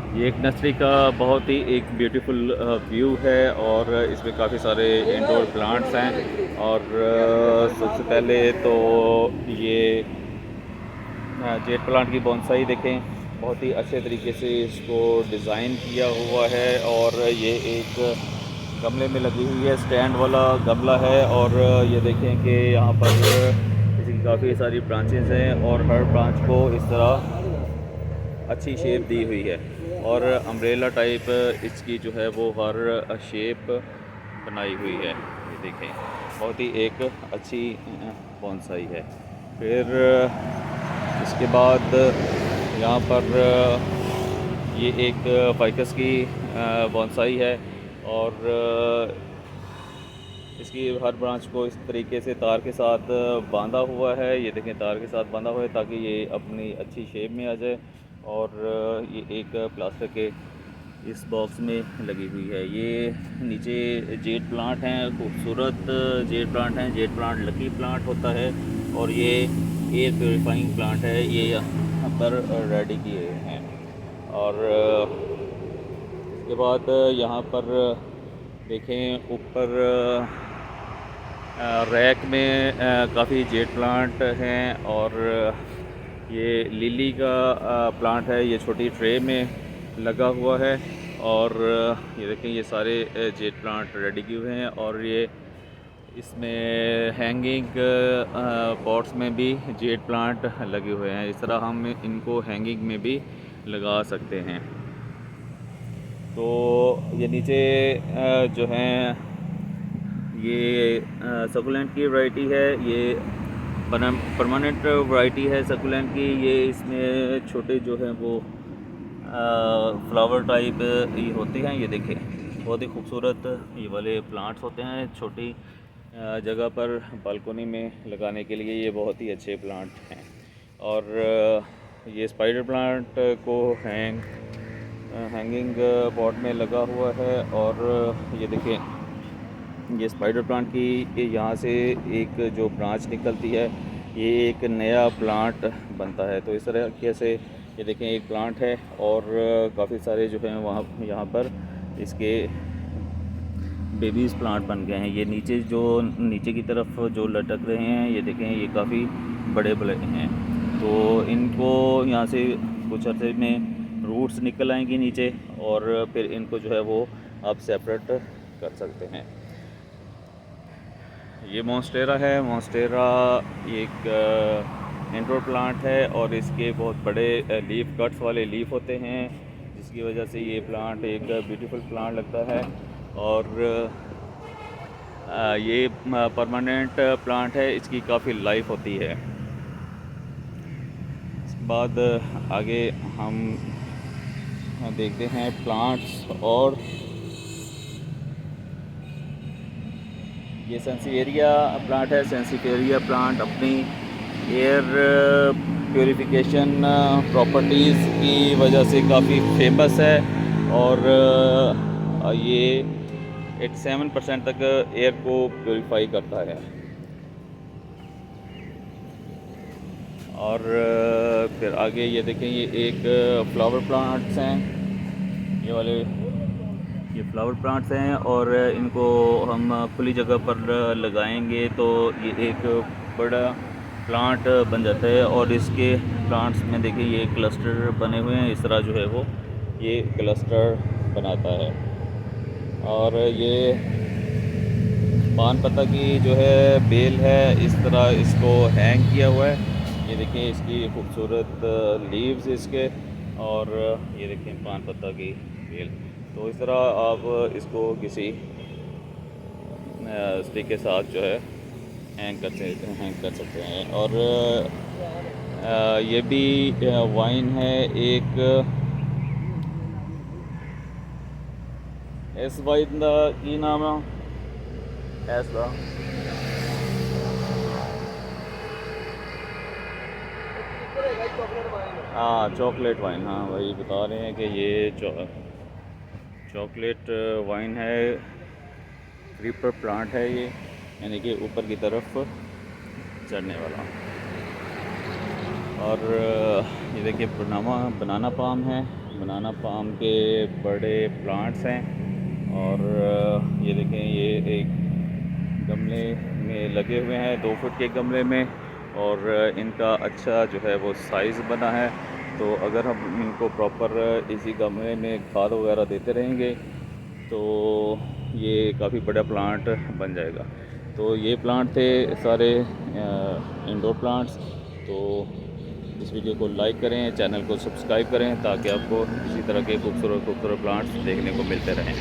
ये एक नर्सरी का बहुत ही एक ब्यूटीफुल व्यू है और इसमें काफ़ी सारे इंडोर प्लांट्स हैं। और सबसे पहले तो ये जेट प्लांट की बोनसाई देखें, बहुत ही अच्छे तरीके से इसको डिज़ाइन किया हुआ है। और ये एक गमले में लगी हुई है, स्टैंड वाला गमला है। और ये देखें कि यहाँ पर इसकी काफ़ी सारी ब्रांचेस हैं और हर ब्रांच को इस तरह अच्छी शेप दी हुई है। और अम्ब्रेला टाइप इसकी जो है वो हर शेप बनाई हुई है। ये देखें, बहुत ही एक अच्छी बोनसाई है। फिर इसके बाद यहाँ पर ये एक फाइकस की बोनसाई है। और इसकी हर ब्रांच को इस तरीके से तार के साथ बांधा हुआ है। ये देखें, तार के साथ बांधा हुआ है ताकि ये अपनी अच्छी शेप में आ जाए। और ये एक प्लास्टिक के इस बॉक्स में लगी हुई है। ये नीचे जेट प्लांट हैं, खूबसूरत जेट प्लांट हैं। जेट प्लांट लकी प्लांट होता है और ये एयर प्योरीफाइंग प्लांट है। ये यहाँ पर रेडी किए हैं। और इसके बाद यहाँ पर देखें, ऊपर रैक में काफ़ी जेट प्लांट हैं। और ये लिली का प्लांट है, ये छोटी ट्रे में लगा हुआ है। और ये देखें, ये सारे जेट प्लांट रेडी किए हुए हैं। और ये इसमें हैंगिंग पॉट्स में भी जेट प्लांट लगे हुए हैं। इस तरह हम इनको हैंगिंग में भी लगा सकते हैं। तो ये नीचे जो हैं ये सकुलेंट की वैरायटी है। ये परमानेंट वैरायटी है सकुलेंट की। ये इसमें छोटे जो हैं वो फ्लावर टाइप ये होते हैं। ये देखें, बहुत ही खूबसूरत ये वाले प्लांट्स होते हैं। छोटी जगह पर बालकनी में लगाने के लिए ये बहुत ही अच्छे प्लांट हैं। और ये स्पाइडर प्लांट को हैंगिंग पॉट में लगा हुआ है। और ये देखें, ये स्पाइडर प्लांट की ये यहाँ से एक जो ब्रांच निकलती है, ये एक नया प्लांट बनता है। तो इस तरह से ये देखें, एक प्लांट है और काफ़ी सारे जो हैं वहाँ यहाँ पर इसके बेबीज़ प्लांट बन गए हैं। ये नीचे की तरफ जो लटक रहे हैं, ये देखें, ये काफ़ी बड़े बड़े हैं। तो इनको यहाँ से कुछ अर्से में रूट्स निकल आएंगी नीचे और फिर इनको जो है वो आप सेपरेट कर सकते हैं। ये मॉन्स्टेरा है। मॉन्स्टेरा एक इंडोर प्लांट है और इसके बहुत बड़े लीफ कट्स वाले लीफ होते हैं, जिसकी वजह से ये प्लांट एक ब्यूटीफुल प्लांट लगता है। और ये परमानेंट प्लांट है, इसकी काफ़ी लाइफ होती है। इसके बाद आगे हम देखते हैं प्लांट्स। और ये सेंसिवेरिया प्लांट है। सेंसिवेरिया प्लांट अपनी एयर प्योरीफिकेशन प्रॉपर्टीज़ की वजह से काफ़ी फेमस है। और ये 87% तक एयर को प्योरीफाई करता है। और फिर आगे ये देखें, ये एक फ्लावर प्लांट्स हैं। ये वाले ये फ्लावर प्लांट्स हैं और इनको हम खुली जगह पर लगाएंगे तो ये एक बड़ा प्लांट बन जाता है। और इसके प्लांट्स में देखिए, ये क्लस्टर बने हुए हैं। इस तरह जो है वो ये क्लस्टर बनाता है। और ये पान पत्ता की जो है बेल है, इस तरह इसको हैंग किया हुआ है। ये देखिए, इसकी खूबसूरत लीव्स इसके। और ये देखें, पान पत्ता की बेल। तो इस तरह आप इसको किसी स्टिक के साथ जो है हैंग कर सकते हैं। और ये भी वाइन है एक। इस वाइन का की नाम है ऐसा। हाँ, चॉकलेट वाइन। हाँ, वही बता रहे हैं कि ये चॉकलेट वाइन है। क्रीपर प्लांट है ये, यानी कि ऊपर की तरफ चढ़ने वाला। और ये देखिए बनाना पाम है। बनाना पाम के बड़े प्लांट्स हैं। और ये देखें, ये एक गमले में लगे हुए हैं, 2 फुट के गमले में। और इनका अच्छा जो है वो साइज़ बना है। तो अगर हम इनको प्रॉपर इसी गमले में खाद वगैरह देते रहेंगे तो ये काफ़ी बड़ा प्लांट बन जाएगा। तो ये प्लांट थे सारे इंडोर प्लांट्स। तो इस वीडियो को लाइक करें, चैनल को सब्सक्राइब करें ताकि आपको इसी तरह के खूबसूरत खूबसूरत प्लांट्स देखने को मिलते रहें।